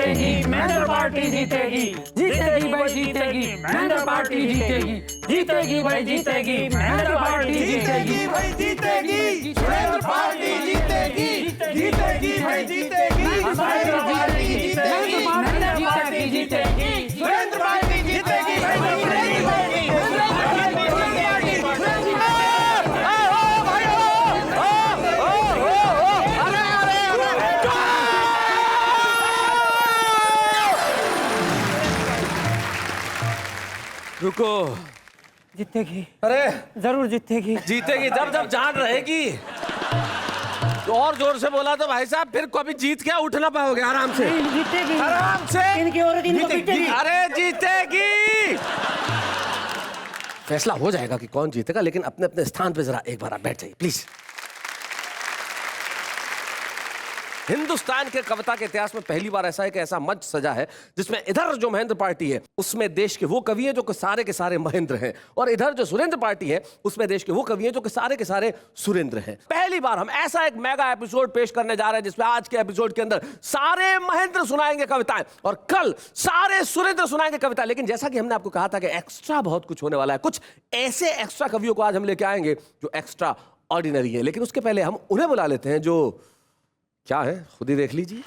जीतेगी, महेंद्र पार्टी जीतेगी, जीतेगी भाई जीतेगी, महेंद्र पार्टी जीतेगी, जीतेगी भाई जीतेगी, महेंद्र पार्टी जीतेगी, भाई जीतेगी, सुरेंद्र पार्टी जीतेगी, जीतेगी भाई जीतेगी, महेंद्र पार्टी जीतेगी, महेंद्र पार्टी जीतेगी, सुरेंद्र पार्टी जीतेगी भाई जीतेगी। रुको, जीतेगी, अरे जरूर जीतेगी, जीतेगी जब जब जान रहेगी। तो और जोर से बोला तो भाई साहब फिर कभी जीत क्या उठ ना पाओगे। आराम से, जीतेगी, आराम से, इनकी औरत इनको पीटेगी। अरे जीतेगी। फैसला हो जाएगा कि कौन जीतेगा, लेकिन अपने अपने स्थान पे जरा एक बार आप बैठ जाइए प्लीज। हिंदुस्तान के कविता के इतिहास में पहली बार ऐसा है कि ऐसा मंच सजा है जिसमें इधर जो महेंद्र पार्टी है उसमें देश के वो कवि हैं जो कि सारे के सारे महेंद्र हैं, और इधर जो सुरेंद्र पार्टी है उसमें देश के वो कवि हैं जो कि सारे के सारे सुरेंद्र हैं। पहली बार हम ऐसा एक मेगा एपिसोड पेश करने जा रहे हैं जिसमें आज के एपिसोड के अंदर सारे महेंद्र सुनाएंगे कविताएं और कल सारे सुरेंद्र सुनाएंगे कविता। लेकिन जैसा कि हमने आपको कहा था कि एक्स्ट्रा बहुत कुछ होने वाला है, कुछ ऐसे एक्स्ट्रा कवियों को आज हम लेके आएंगे जो एक्स्ट्रा ऑर्डिनरी है। लेकिन उसके पहले हम उन्हें बुला लेते हैं जो क्या है, खुद ही देख लीजिए।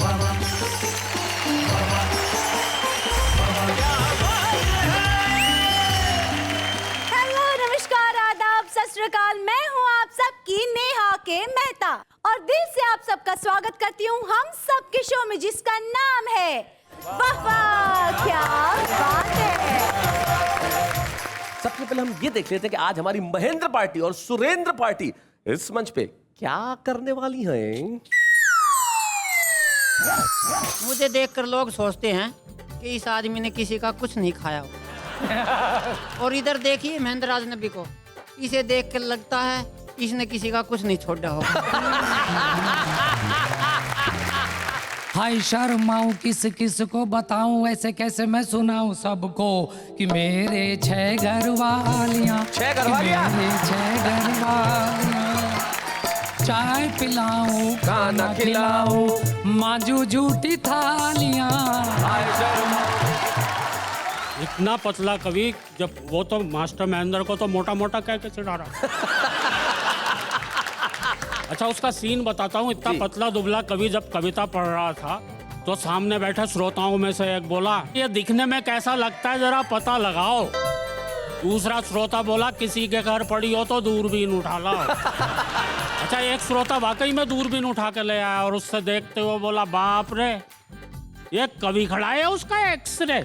हेलो, नमस्कार, आदाब, सत श्री अकाल। मैं हूँ आप सबकी नेहा के मेहता और दिल से आप सबका स्वागत करती हूँ हम सबके शो में जिसका नाम है वाह क्या बात है। सबसे पहले हम ये देख लेते हैं कि आज हमारी महेंद्र पार्टी और सुरेंद्र पार्टी इस मंच पे क्या करने वाली हैं। मुझे देखकर लोग सोचते हैं कि इस आदमी ने किसी का कुछ नहीं खाया हो। और इधर देखिए महेंद्र राजनबी को, इसे देख कर लगता है इसने किसी का कुछ नहीं छोड़ा हो। हाय शर्माऊं किस किस को बताऊं, ऐसे कैसे मैं सुनाऊं सबको कि मेरे 6 घरवालियां, 6 घरवालियां, मेरे 6 घरवालियां, चाय पिलाऊं खाना खिलाऊं मांजू झूठी थालियां। इतना पतला कवि, जब वो तो मास्टर महेंद्र को तो मोटा मोटा कह के चिढ़ा रहा। अच्छा, उसका सीन बताता हूँ। इतना पतला दुबला कवि जब कविता पढ़ रहा था तो सामने बैठे श्रोताओं में से एक बोला, ये दिखने में कैसा लगता है जरा पता लगाओ। दूसरा श्रोता बोला, किसी के घर पड़ी हो तो दूरबीन उठा ला। अच्छा, एक श्रोता वाकई में दूरबीन उठा के ले आया और उससे देखते हुए बोला, बाप रे, ये कवि खड़ा है उसका एक्सरे।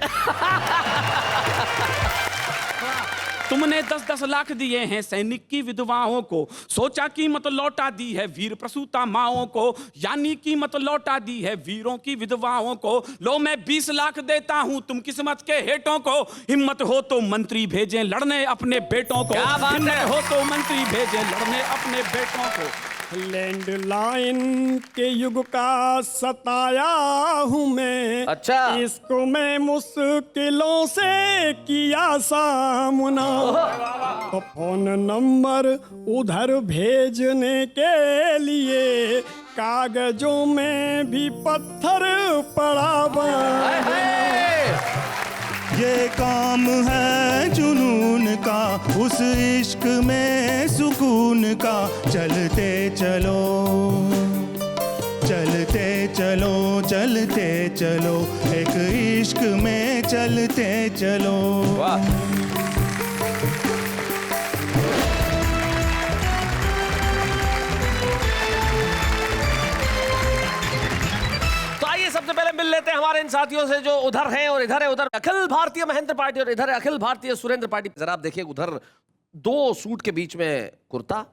तुमने 10-10 लाख दिए हैं सैनिक की विधवाओं को, सोचा कीमत लौटा दी है वीर प्रसूता माओं को, यानी कीमत लौटा दी है वीरों की विधवाओं को। लो मैं 20 लाख देता हूं तुम किस्मत के हेटों को, हिम्मत हो तो मंत्री भेजें लड़ने अपने बेटों को, हिम्मत हो तो मंत्री भेजें लड़ने अपने बेटों को। लैंडलाइन के युग का सताया हूँ मैं, अच्छा, इसको मैं मुश्किलों से किया सामना। तो फोन नंबर उधर भेजने के लिए कागजों में भी पत्थर पड़ा बना। ये काम है जुनून का, उस इश्क में सुकून का। चलते चलो चलते चलो चलते चलो, एक इश्क में चलते चलो। वाह। सबसे पहले मिल लेते हैं हमारे इन साथियों से जो उधर हैं और इधर है। उधर अखिल भारतीय महेंद्र पार्टी और इधर है अखिल भारतीय सुरेंद्र पार्टी। जरा आप देखिए, उधर 2 सूट के बीच में कुर्ता,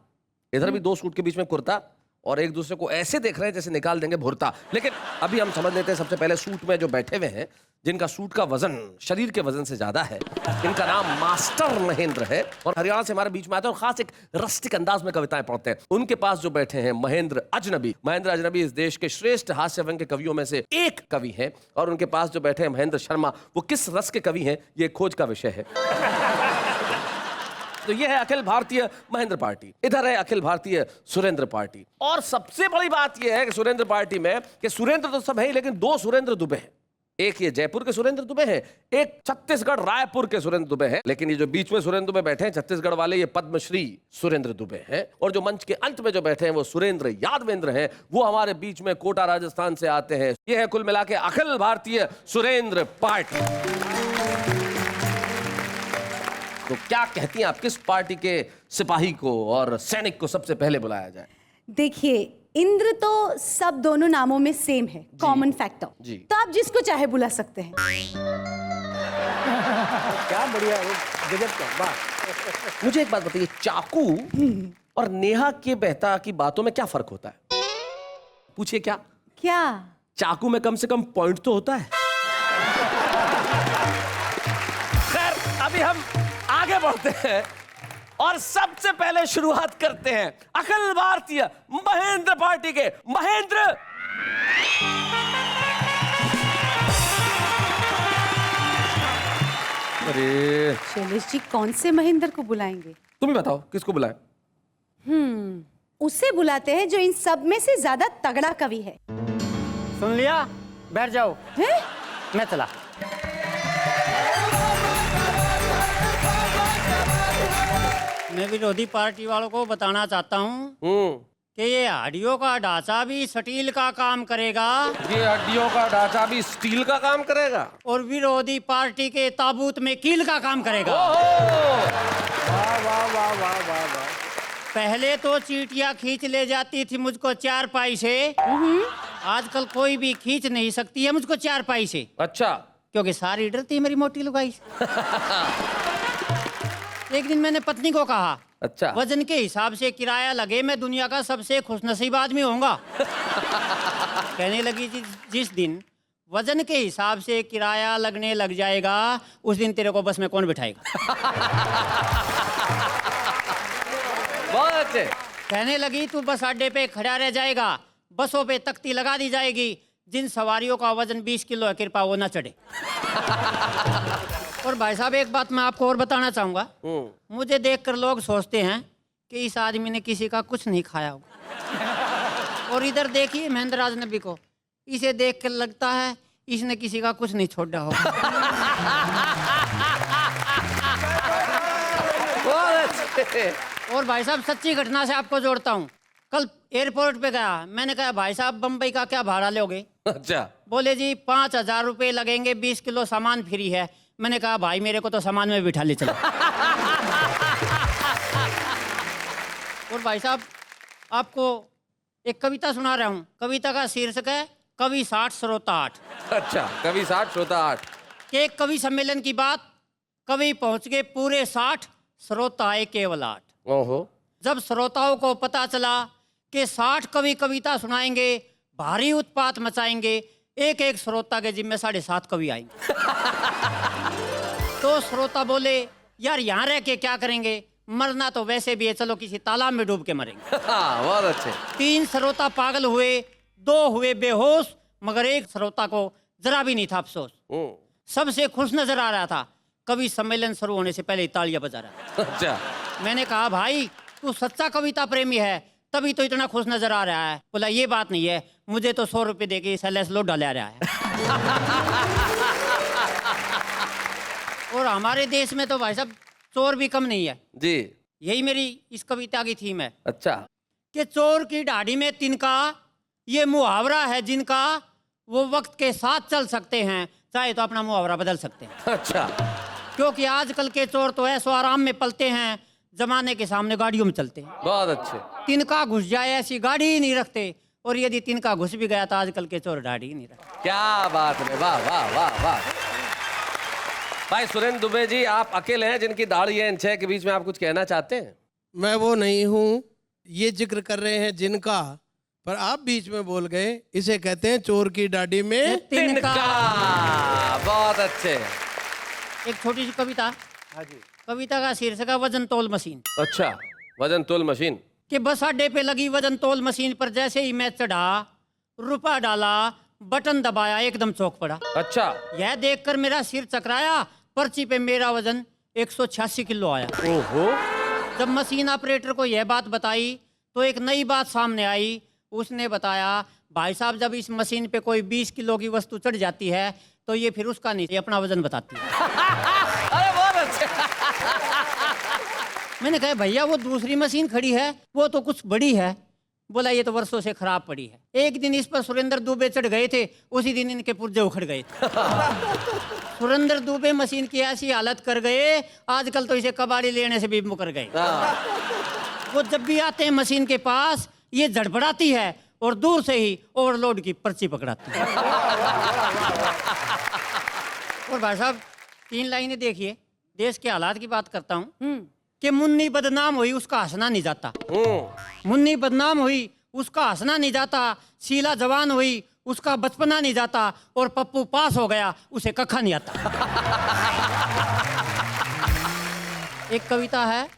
इधर भी 2 सूट के बीच में कुर्ता, और एक दूसरे को ऐसे देख रहे हैं जैसे निकाल देंगे भुरता। लेकिन अभी हम समझ लेते हैं सबसे पहले सूट में जो बैठे हुए हैं, जिनका सूट का वजन शरीर के वजन से ज्यादा है, इनका नाम मास्टर महेंद्र है और हरियाणा से हमारे बीच में आते हैं और खास एक रस्टिक अंदाज में कविताएं पढ़ते हैं। उनके पास जो बैठे हैं महेंद्र अजनबी। महेंद्र अजनबी इस देश के श्रेष्ठ हास्य व्यंग्य के कवियों में से एक कवि हैं, और उनके पास जो बैठे हैं महेंद्र शर्मा, वो किस रस के कवि हैं ये खोज का विषय है। तो ये है अखिल भारतीय महेंद्र पार्टी, इधर है अखिल भारतीय सुरेंद्र पार्टी। और सबसे बड़ी बात ये है कि सुरेंद्र पार्टी में कि सुरेंद्र तो सब है ही, लेकिन 2 सुरेंद्र दुबे हैं। एक ये जयपुर के सुरेंद्र दुबे हैं, एक छत्तीसगढ़ रायपुर के सुरेंद्र दुबे हैं। लेकिन ये जो बीच में सुरेंद्र दुबे बैठे हैं छत्तीसगढ़ वाले, ये पद्मश्री सुरेंद्र दुबे हैं। और जो मंच के अंत में जो बैठे हैं वो सुरेंद्र यादवेंद्र हैं, वो हमारे बीच में कोटा राजस्थान से आते हैं। ये है कुल मिला के अखिल भारतीय सुरेंद्र पार्टी। तो क्या कहती हैं आप, किस पार्टी के सिपाही को और सैनिक को सबसे पहले बुलाया जाए? देखिए, इंद्र तो सब दोनों नामों में सेम है, कॉमन फैक्टर। जी। तो आप जिसको चाहे बुला सकते हैं। क्या बढ़िया, गजब का, वाह। मुझे एक बात बताइए, चाकू और नेहा के मेहता की बातों में क्या फर्क होता है? पूछिए क्या? क्या? चाकू में कम से कम पॉइंट तो होता है। खैर, अभी हम आगे बढ़ते हैं और सबसे पहले शुरुआत करते हैं अखिल भारतीय महेंद्र पार्टी के महेंद्र। अरे शैलेश जी, कौन से महेंद्र को बुलाएंगे? तुम ही बताओ किसको बुलाएं? उसे बुलाते हैं जो इन सब में से ज्यादा तगड़ा कवि है। सुन लिया, बैठ जाओ। हैं? मैं चला। मैं विरोधी पार्टी वालों को बताना चाहता हूँ कि ये हड्डियों का ढांचा भी स्टील का काम करेगा, ये हड्डियों का ढांचा भी स्टील का काम करेगा, और विरोधी पार्टी के ताबूत में कील का काम करेगा। वाह वाह वाह वाह वाह वाह। पहले तो चींटियां खींच ले जाती थी मुझको चारपाई से, आजकल कोई भी खींच नहीं सकती है मुझको चारपाई से, अच्छा। क्योंकि सारी डरती है मेरी मोटी लुगाई से। एक दिन मैंने पत्नी को कहा, अच्छा, वजन के हिसाब से किराया लगे मैं दुनिया का सबसे खुशनसीब आदमी होऊंगा। कहने लगी, जिस दिन वजन के हिसाब से किराया लगने लग जाएगा उस दिन तेरे को बस में कौन बिठाएगा। बहुत अच्छे। कहने लगी, तू बस अड्डे पे खड़ा रह जाएगा, बसों पे तख्ती लगा दी जाएगी, जिन सवारियों का वजन 20 किलो है कृपा वो ना चढ़े। और भाई साहब, एक बात मैं आपको और बताना चाहूंगा। मुझे देखकर लोग सोचते हैं कि इस आदमी ने किसी का कुछ नहीं खाया होगा। और इधर देखिए महेंद्र राजनबी को, इसे देखकर लगता है इसने किसी का कुछ नहीं छोड़ा होगा। बहुत अच्छे। और भाई साहब, सच्ची घटना से आपको जोड़ता हूँ। कल एयरपोर्ट पे गया, मैंने कहा भाई साहब बम्बई का क्या भाड़ा लोगे? अच्छा। बोले जी 5,000 रुपये लगेंगे, 20 किलो सामान फ्री है। मैंने कहा भाई मेरे को तो सामान में बिठा ले चलो। और भाई साहब, आपको एक कविता सुना रहा हूँ। कविता का शीर्षक है कवि 60 श्रोता 8। अच्छा, कवि 60 श्रोता 8। के एक कवि सम्मेलन की बात, कवि पहुंच गए पूरे 60, श्रोता आए केवल 8। ओहो। जब श्रोताओं को पता चला कि 60 कवि कविता सुनाएंगे, भारी उत्पात मचाएंगे, एक एक श्रोता के जिम्मे 7.5 कवि आएंगे। तो श्रोता बोले, यार यहाँ रह के क्या करेंगे, मरना तो वैसे भी है, चलो किसी तालाब में डूब के मरेंगे। बहुत अच्छे। 3 श्रोता पागल हुए, 2 हुए बेहोश, मगर एक श्रोता को जरा भी नहीं था अफसोस। सबसे खुश नजर आ रहा था, कवि सम्मेलन शुरू होने से पहले ही तालियां बजा रहा था। अच्छा। मैंने कहा भाई तू सच्चा कविता प्रेमी है, तभी तो इतना खुश नजर आ रहा है। बोला ये बात नहीं है, मुझे तो 100 रुपये देके सैलेस लोड डाला रहा है। और हमारे देश में तो भाई साहब चोर भी कम नहीं है जी। यही मेरी इस कविता की थीम है अच्छा। कि चोर की दाढ़ी में तिनका, ये मुहावरा है जिनका, वो वक्त के साथ चल सकते हैं, चाहे तो अपना मुहावरा बदल सकते हैं। अच्छा। क्योंकि आजकल के चोर तो ऐसो आराम में पलते हैं, जमाने के सामने गाड़ियों में चलते हैं। बहुत अच्छे। तिनका घुस जाए ऐसी गाड़ी ही नहीं रखते, और यदि तिनका घुस भी गया तो आजकल के चोर दाढ़ी ही नहीं रखते। क्या बात है, वाह वाह वाह वाह। भाई सुरेंद्र दुबे जी, आप अकेले हैं जिनकी दाढ़ी है इन 6 के बीच में, आप कुछ कहना चाहते हैं? मैं वो नहीं हूँ, ये जिक्र कर रहे हैं जिनका, पर आप बीच में बोल गए। इसे कहते हैं चोर की दाढ़ी में तिनका। बहुत अच्छे। एक छोटी सी कविता। हाँ जी। कविता का शीर्षक है वजन तोल मशीन। अच्छा, वजन तोल मशीन। कि बस अड्डे पे लगी वजन तोल मशीन पर जैसे ही मैं चढ़ा, रुपया डाला, बटन दबाया, एकदम चौंक पड़ा। अच्छा। यह देखकर मेरा सिर चकराया, पर्ची पे मेरा वजन 186 किलो आया। ओहो। जब मशीन ऑपरेटर को यह बात बताई तो एक नई बात सामने आई। उसने बताया, भाई साहब जब इस मशीन पे कोई 20 किलो की वस्तु चढ़ जाती है, तो ये फिर उसका नहीं, ये अपना वजन बताती है। अरे बहुत अच्छे। मैंने कहा भैया वो दूसरी मशीन खड़ी है, वो तो कुछ बड़ी है। बोला ये तो वर्षों से खराब पड़ी है। एक दिन इस पर सुरेंद्र दुबे चढ़ गए थे, उसी दिन इनके पुर्जे उखड़ गए थे। सुरेंद्र दुबे मशीन की ऐसी हालत कर गए, आजकल तो इसे कबाड़ी लेने से भी मुकर गए। वो जब भी आते हैं मशीन के पास, ये झड़पड़ाती है और दूर से ही ओवरलोड की पर्ची पकड़ाती है। और भाई साहब 3 लाइनें देखिए, देश के हालात की बात करता हूँ कि मुन्नी बदनाम हुई उसका हंसना नहीं जाता, मुन्नी बदनाम हुई उसका हंसना नहीं जाता, शीला जवान हुई उसका बचपना नहीं जाता, और पप्पू पास हो गया उसे कखा नहीं आता। एक कविता है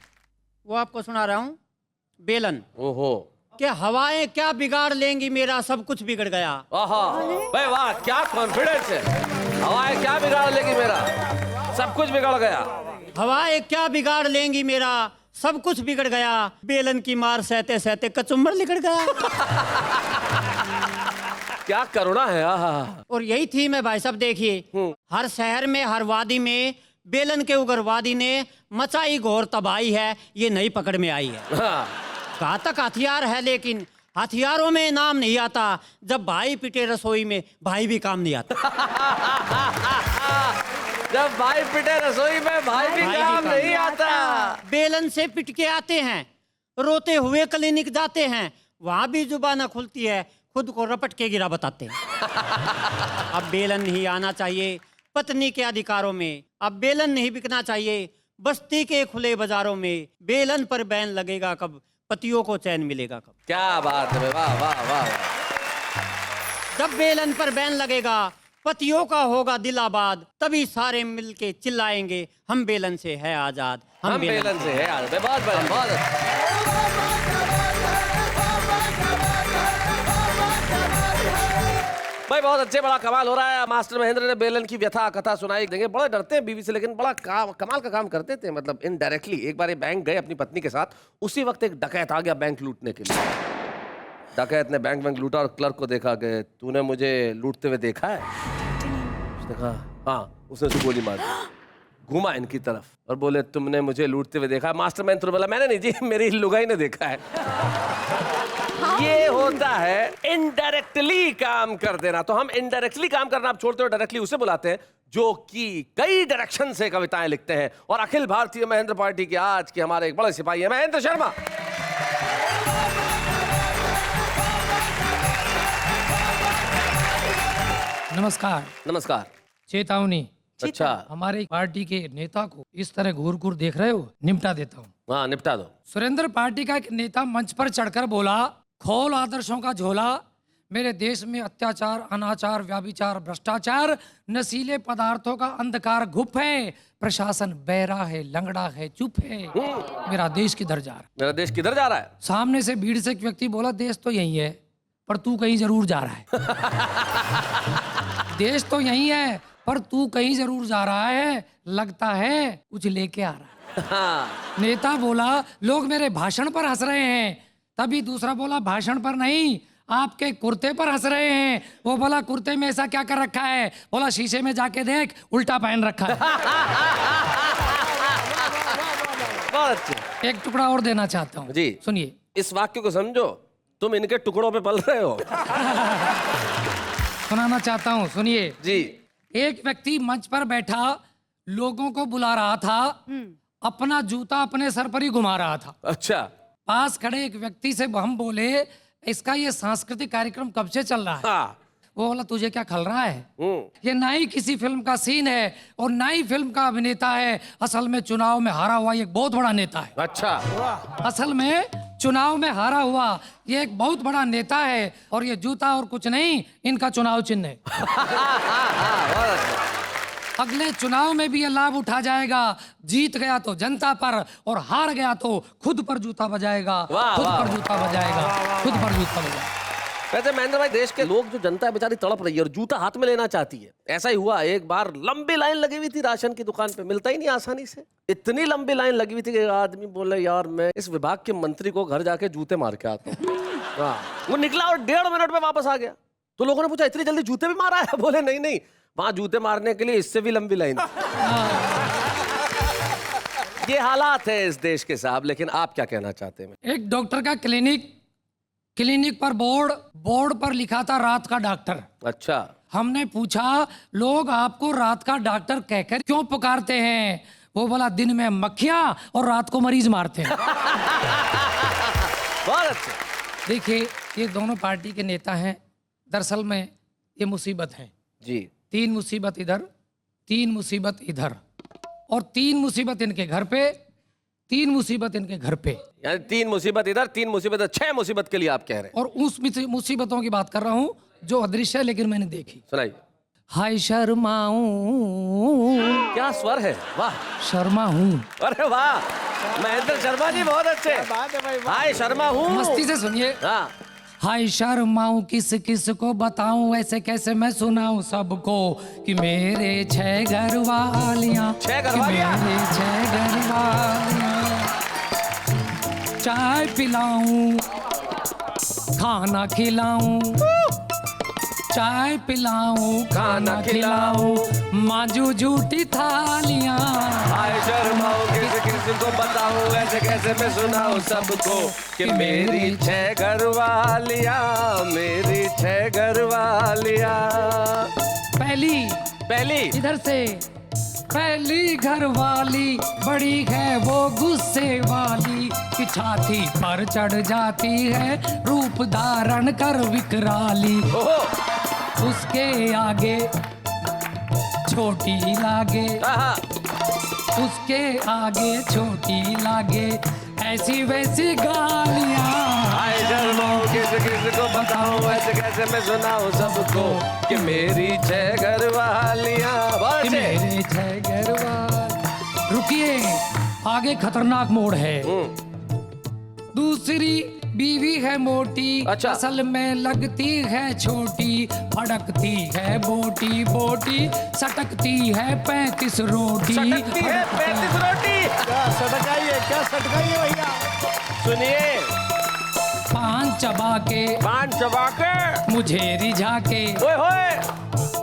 वो आपको सुना रहा हूँ, बेलन। ओहो, कि हवाएं क्या बिगाड़ लेंगी मेरा सब कुछ बिगड़ गया। आहा, भाई वाह, क्या कॉन्फिडेंस है। हवाएं क्या बिगाड़ लेगी मेरा, सब कुछ बिगड़ गया। हवाएं क्या बिगाड़ लेंगी मेरा सब कुछ बिगड़ गया, बेलन की मार सहते सहते कचुम्बर लिगड़ गया। क्या करुणा है। आहा। और यही थी मैं भाई साहब देखिए, हर शहर में हर वादी में बेलन के उग्रवादी ने मचाई घोर तबाही है, ये नई पकड़ में आई है। हाँ। घातक हथियार है लेकिन हथियारों में नाम नहीं आता, जब भाई पिटे रसोई में भाई भी काम नहीं आता। जब भाई पिटे रसोई में भाई भी काम नहीं आता। बेलन से पिट के आते हैं, रोते हुए क्लिनिक जाते हैं, वहां भी जुबान न खुलती है, खुद को रपट के गिरा बताते हैं। अब बेलन नहीं आना चाहिए पत्नी के अधिकारों में, अब बेलन नहीं बिकना चाहिए बस्ती के खुले बाजारों में, बेलन पर बैन लगेगा कब, पतियों को चैन मिलेगा कब। क्या बात है, वाह वाह वाह। जब बेलन पर बैन लगेगा पतियों का होगा दिल आबाद, तभी सारे मिलके चिल्लाएंगे हम बेलन से है आजाद, हम बेलन से है आजाद। बहुत बढ़िया, बहुत अच्छा। भाई बहुत अच्छे, बड़ा कमाल हो रहा है। मास्टर महेंद्र ने बेलन की व्यथा कथा सुनाई। देंगे, बड़े डरते हैं बीवी से, लेकिन बड़ा कमाल का काम करते थे, मतलब इनडायरेक्टली। एक बार ये बैंक गए अपनी पत्नी के साथ, उसी वक्त एक डकैत आ गया बैंक लूटने के लिए। डकैत ने बैंक लूटा और क्लर्क को देखा कि तूने मुझे लूटते हुए देखा है। उसने कहा हाँ। उसने उसे गोली मार दी, घुमा इनकी तरफ और बोले तुमने मुझे लूटते हुए देखा है। मास्टर महेंद्र बोला मैंने नहीं जी, मेरी लुगाई ने देखा है। ये होता है इनडायरेक्टली काम कर देना। तो हम इनडायरेक्टली काम करना आप छोड़ते हो, डायरेक्टली उसे बुलाते हैं जो कि कई डायरेक्शन से कविताएं लिखते हैं। और अखिल भारतीय महेंद्र पार्टी के आज के हमारे एक बड़े सिपाही है महेंद्र शर्मा। नमस्कार। नमस्कार। चेतावनी, अच्छा, हमारे पार्टी के नेता को इस तरह घूर घूर देख रहे हो, निपटा देता हूँ। हाँ निपटा दो। सुरेंद्र पार्टी का एक नेता मंच पर चढ़कर बोला, खोल आदर्शों का झोला, मेरे देश में अत्याचार, अनाचार, व्याभिचार, भ्रष्टाचार, नशीले पदार्थों का अंधकार गुप है, प्रशासन बहरा है, लंगड़ा है, चुप है, मेरा देश किधर जा रहा है। मेरा देश किधर जा रहा है। सामने से भीड़ से एक व्यक्ति बोला, देश तो यही है पर तू कहीं जरूर जा रहा है। देश तो यही है पर तू कहीं जरूर जा रहा है, लगता है कुछ लेके आ रहा है। हाँ। नेता बोला, लोग मेरे भाषण पर हंस रहे हैं। तभी दूसरा बोला, भाषण पर नहीं, आपके कुर्ते पर हंस रहे हैं। वो बोला, कुर्ते में ऐसा क्या कर रखा है। बोला, शीशे में जाके देख, उल्टा पहन रखा है। बहुत अच्छे। एक टुकड़ा और देना चाहता हूँ जी, सुनिए। इस वाक्य को समझो, तुम इनके टुकड़ों पे पल रहे हो। सुनाना चाहता हूँ, सुनिए जी। एक व्यक्ति मंच पर बैठा लोगों को बुला रहा था, अपना जूता अपने सर पर ही घुमा रहा था। अच्छा। पास खड़े एक व्यक्ति से हम बोले, इसका ये सांस्कृतिक कार्यक्रम कब से चल रहा है। हाँ। वो बोला, तुझे क्या खल रहा है, ये ना ही किसी फिल्म का सीन है और ना ही फिल्म का अभिनेता है, असल में चुनाव में हारा हुआ ये एक बहुत बड़ा नेता है। अच्छा। असल में चुनाव में हारा हुआ ये एक बहुत बड़ा नेता है और ये जूता और कुछ नहीं, इनका चुनाव चिन्ह है। अगले चुनाव में भी ये लाभ उठा जाएगा, जीत गया तो जनता पर और हार गया तो खुद पर जूता बजाएगा, खुद पर जूता बजाएगा, खुद पर जूता बजाएगा। वैसे महेंद्र भाई, देश के लोग जो जनता है बेचारी तड़प रही है और जूता हाथ में लेना चाहती है। ऐसा ही हुआ, एक बार लंबी लाइन लगी हुई थी राशन की दुकान पे, मिलता ही नहीं आसानी से। इतनी लंबी लाइन लगी हुई थी कि एक आदमी बोले, यार मैं इस विभाग के मंत्री को घर जाके जूते मार के आता हूँ। हाँ। वो निकला और 1.5 मिनट में वापस आ गया। तो लोगों ने पूछा, इतनी जल्दी जूते भी मारा है। बोले नहीं नहीं, वहां जूते मारने के लिए इससे भी लंबी लाइन। ये हालात है इस देश के साहब, लेकिन आप क्या कहना चाहते हैं? एक डॉक्टर का क्लिनिक पर बोर्ड पर लिखा था रात का डॉक्टर। अच्छा। हमने पूछा लोग आपको रात का डॉक्टर कहकर क्यों पुकारते हैं? वो बोला दिन में मक्खियां और रात को मरीज मारते हैं। बहुत अच्छे। देखिए ये दोनों पार्टी के नेता हैं, दरअसल में ये मुसीबत है जी। 3 मुसीबत इधर, 3 मुसीबत इधर और 3 मुसीबत इनके घर पे, 3 मुसीबत इनके घर पे, यानी 3 मुसीबत इधर, 3 मुसीबत इधर, 6 मुसीबत के लिए आप कह रहे हैं। और उस मुसीबतों की बात कर रहा हूं जो अदृश्य है लेकिन मैंने देखी। सुनाइए। हाय शर्माऊं, क्या स्वर है, वाह। शर्मा हूं। अरे वाह, महेंद्र शर्मा जी बहुत अच्छे। हाय शर्मा हूँ। मस्ती से सुनिए। हाँ। हाय शर्माऊं किस किस को बताऊं, ऐसे कैसे मैं सुनाऊं सबको कि मेरे 6 घर वालियां, 6 घर कि वालियां। मेरे 6 घर वालियां। चाय पिलाऊं, खाना खिलाऊं, चाय पिलाऊं, खाना खिलाऊं, मांजू झूठी थालियां। हाय शर्माऊं किस किस को बताऊं, ऐसे कैसे मैं सुनाऊं सबको कि मेरी 6 घर वालियां, मेरी 6 घर वालियां। पहली इधर से पहली घर वाली बड़ी है वो गुस्से वाली कि छाती पर चढ़ जाती है रूप धारण कर विकराली। ओहो। उसके आगे छोटी लागे, हाँ। उसके आगे छोटी लागे ऐसी वैसी गालियां। हाय शर्माऊं किस किस को बताऊं, ऐसे कैसे मैं सुनाऊं सबको कि मेरी 6 घर वालियां। कि मेरे 6 घर वाली। रुकिए, आगे खतरनाक मोड़ है। दूसरी बीवी है मोटी, अच्छा। असल में लगती है छोटी, फड़कती है बोटी बोटी, सटकती है 35 रोटी। सटकती है 35 रोटी। क्या सटकाइए भैया। सुनिए। पान चबा के मुझे रिझा के, ओए होए।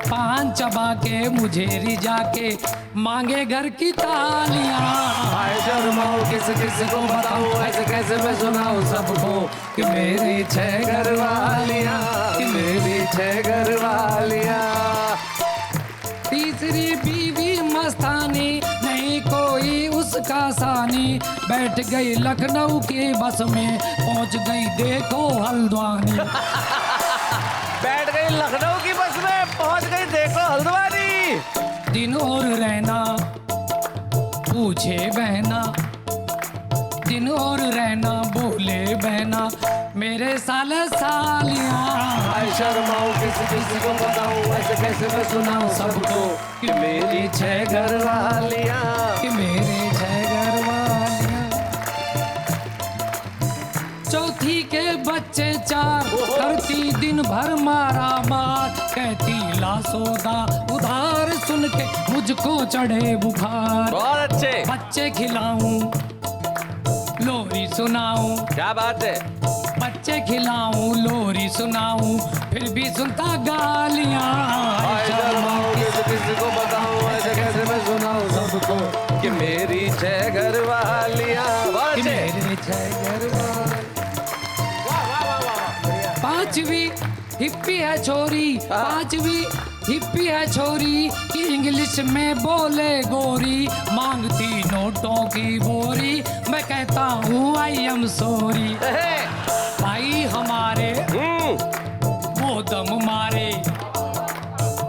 पान चबा के मुझे रिझा के मांगे घर की तालियां। हाय शर्माऊं किस किस को बताऊं, ऐसे कैसे मैं सुनाऊं सबको कि मेरी 6 घर वालियां, कि मेरी 6 घर वालियां। तीसरी बीवी मस्तानी, नहीं कोई उसका सानी, बैठ गई लखनऊ के बस में पहुंच गई देखो हल्द्वानी। बैठ गई लखनऊ की बस में पहुंच गई देखो हल्द्वानी। दिन और रहना पूछे बहना, दिन और रहना बोले बहना मेरे साले सालियां। हाय शर्माऊं किस किस को बताऊं, ऐसे कैसे मैं सुनाऊं सबको कि मेरी 6 घर वालियां, कि मेरे 6 घर वालियां। चौथी के बच्चे 4, करती दिन भर मारा मार, कहती ला सौदा उधार, सुन के मुझको चढ़े बुखार। बहुत अच्छे। बच्चे खिलाऊं लोरी सुनाऊं, क्या बात है। बच्चे खिलाऊं लोरी सुनाऊं फिर भी सुनता गालियां। हाय शर्माऊं किस किस को बताऊं, ऐसे कैसे मैं सुनाऊं सबको कि मेरी 6 घर वालियां। बहुत कि अच्छे। मेरे 6 घर वालियां। 5वीं हिप्पी है छोरी, 5वीं हिप्पी है छोरी कि इंग्लिश में बोले गोरी, मांगती नोटों की बोरी, मैं कहता हूँ आई एम सॉरी। भाई हमारे वो दम मारे,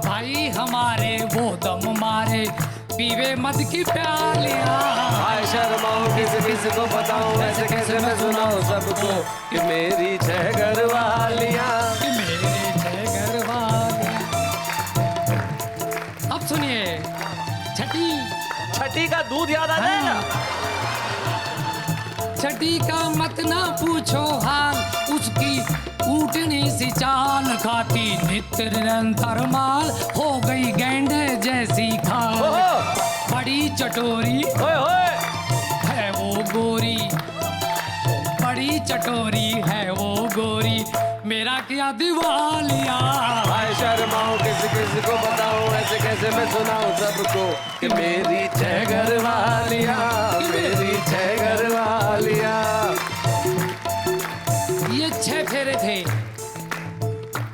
भाई हमारे वो दम मारे, पीवे मद की प्यालियां। हाय शर्माऊं किस किस को बताऊं, ऐसे कैसे मैं सुनाऊं सबको कि मेरी 6 घर वालियां, कि मेरे 6 घर वालियां। अब सुनिए छठी का दूध याद आ जाएगा। छठी का मत ना पूछो हाल, उसकी ऊटनी सी चाल, खाती नित्य निरंतर माल, हो गई गेंडे जैसी खाल। बड़ी चटोरी ओए होए। है वो गोरी, बड़ी चटोरी है वो गोरी, मेरा क्या दिवालिया। हाय शर्माऊं किस किस को बताऊं, ऐसे कैसे मैं सुनाऊं सबको कि मेरी छह घर वालिया, मेरी छह घर वालिया। ये 6 फेरे थे।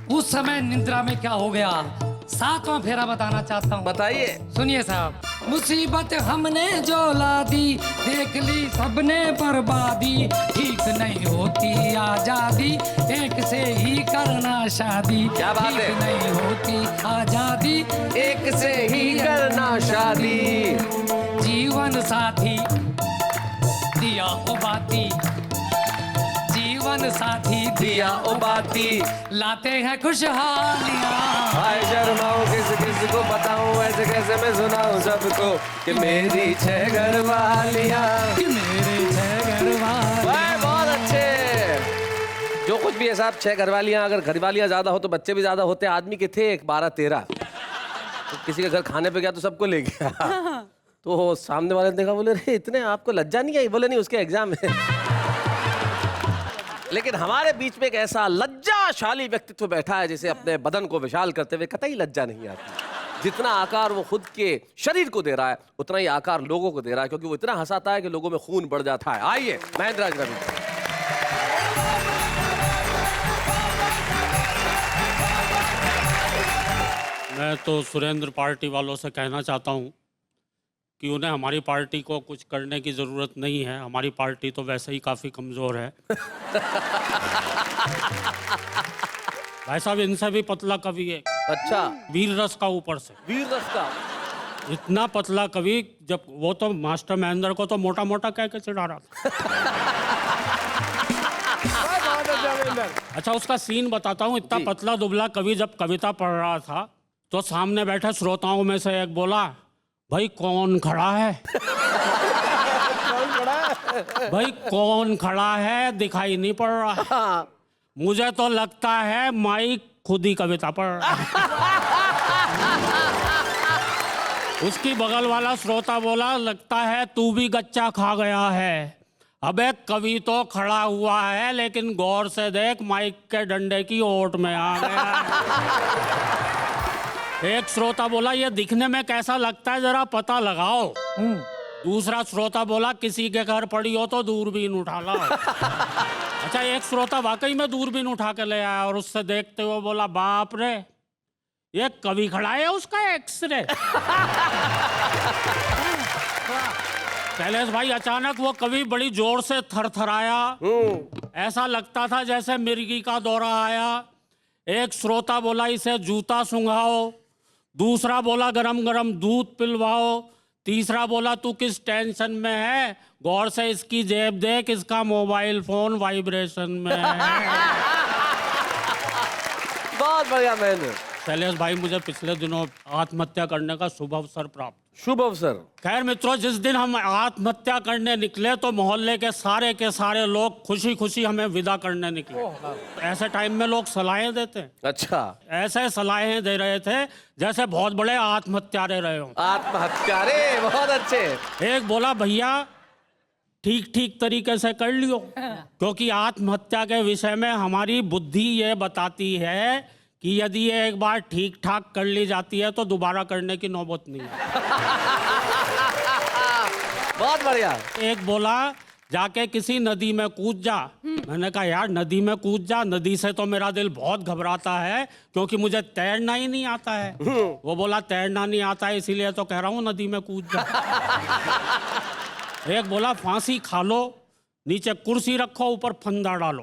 उस समय निद्रा में क्या हो गया, 7वां फेरा बताना चाहता हूँ। बताइए। सुनिए साहब। मुसीबत हमने जो ला दी, देख ली सबने बर्बादी, ठीक नहीं होती आजादी, एक से ही करना शादी। क्या बात है? ठीक नहीं होती आजादी, एक से ही करना शादी। जीवन साथी दिया ओ बाती, जीवन साथी दिया ओ बाती, लाते हैं खुशहालियाँ। हाय शर्माऊं किस किस को बताऊं, ऐसे कैसे मैं सुनाऊं सबको कि मेरी छह घर वालियाँ, कि मेरे 6 घर वाले। वाह, बहुत अच्छे। जो कुछ भी है साहब, 6 घरवालियाँ। अगर घरवालियाँ ज्यादा हो तो बच्चे भी ज्यादा होते। आदमी के थे 12-13, तो किसी के घर खाने पे गया तो सबको ले गया। तो सामने वाले ने देखा, बोले अरे इतने आपको लज्जा नहीं आई? बोले नहीं, उसके एग्जाम है। लेकिन हमारे बीच में एक ऐसा लज्जाशाली व्यक्तित्व बैठा है जिसे अपने बदन को विशाल करते हुए कतई लज्जा नहीं आती। जितना आकार वो खुद के शरीर को दे रहा है, उतना ही आकार लोगों को दे रहा है, क्योंकि वो इतना हंसाता है कि लोगों में खून बढ़ जाता है। आइए महेंद्र राज रवि। मैं तो सुरेंद्र पार्टी वालों से कहना चाहता हूँ कि उन्हें हमारी पार्टी को कुछ करने की ज़रूरत नहीं है। हमारी पार्टी तो वैसे ही काफ़ी कमज़ोर है। भाई साहब, इनसे भी पतला कवि है। अच्छा, वीर रस का ऊपर से। वीर रस का। इतना पतला कवि, जब वो तो मास्टर महेंद्र को तो मोटा मोटा कह के चिढ़ा रहा था। अच्छा, उसका सीन बताता हूँ। इतना पतला दुबला कवि जब कविता पढ़ रहा था तो सामने बैठे श्रोताओं में से एक बोला, भाई कौन खड़ा है? भाई कौन खड़ा है, दिखाई नहीं पड़ रहा। मुझे तो लगता है माइक खुद ही कविता पढ़ रहा है। उसकी बगल वाला श्रोता बोला, लगता है तू भी गच्चा खा गया है। अबे कवि तो खड़ा हुआ है, लेकिन गौर से देख माइक के डंडे की ओट में आ गया है। एक श्रोता बोला, ये दिखने में कैसा लगता है, जरा पता लगाओ। दूसरा श्रोता बोला, किसी के घर पड़ी हो तो दूरबीन उठा लाओ। अच्छा, एक श्रोता वाकई में दूरबीन उठा के ले आया और उससे देखते हुए बोला, बाप रे, ये कवि खड़ा है, उसका एक्सरे। शैलेश भाई, अचानक वो कवि बड़ी जोर से थरथराया। ऐसा लगता था जैसे मिर्गी का दौरा आया। एक श्रोता बोला, इसे जूता सुंघाओ। दूसरा बोला, गरम गरम दूध पिलवाओ। तीसरा बोला, तू किस टेंशन में है, गौर से इसकी जेब देख, इसका मोबाइल फोन वाइब्रेशन में है। बहुत बढ़िया महेंद्र। शैलेश भाई, मुझे पिछले दिनों आत्महत्या करने का शुभ अवसर प्राप्त। शुभ अवसर? खैर मित्रों, जिस दिन हम आत्महत्या करने निकले तो मोहल्ले के सारे लोग खुशी खुशी हमें विदा करने निकले। ऐसे टाइम में लोग सलाहें देते हैं। अच्छा, ऐसे सलाहें दे रहे थे जैसे बहुत बड़े आत्महत्यारे रहे हों। आत्महत्यारे, बहुत अच्छे। एक बोला, भैया ठीक ठीक तरीके से कर लियो, क्योंकि आत्महत्या के विषय में हमारी बुद्धि ये बताती है कि यदि ये एक बार ठीक ठाक कर ली जाती है तो दोबारा करने की नौबत नहीं है। बहुत बढ़िया। एक बोला, जाके किसी नदी में कूद जा। मैंने कहा, यार नदी में कूद जा, नदी से तो मेरा दिल बहुत घबराता है क्योंकि मुझे तैरना ही नहीं आता है। वो बोला, तैरना नहीं आता है इसीलिए तो कह रहा हूँ नदी में कूद जा। एक बोला, फांसी खा लो, नीचे कुर्सी रखो, ऊपर फंदा डालो।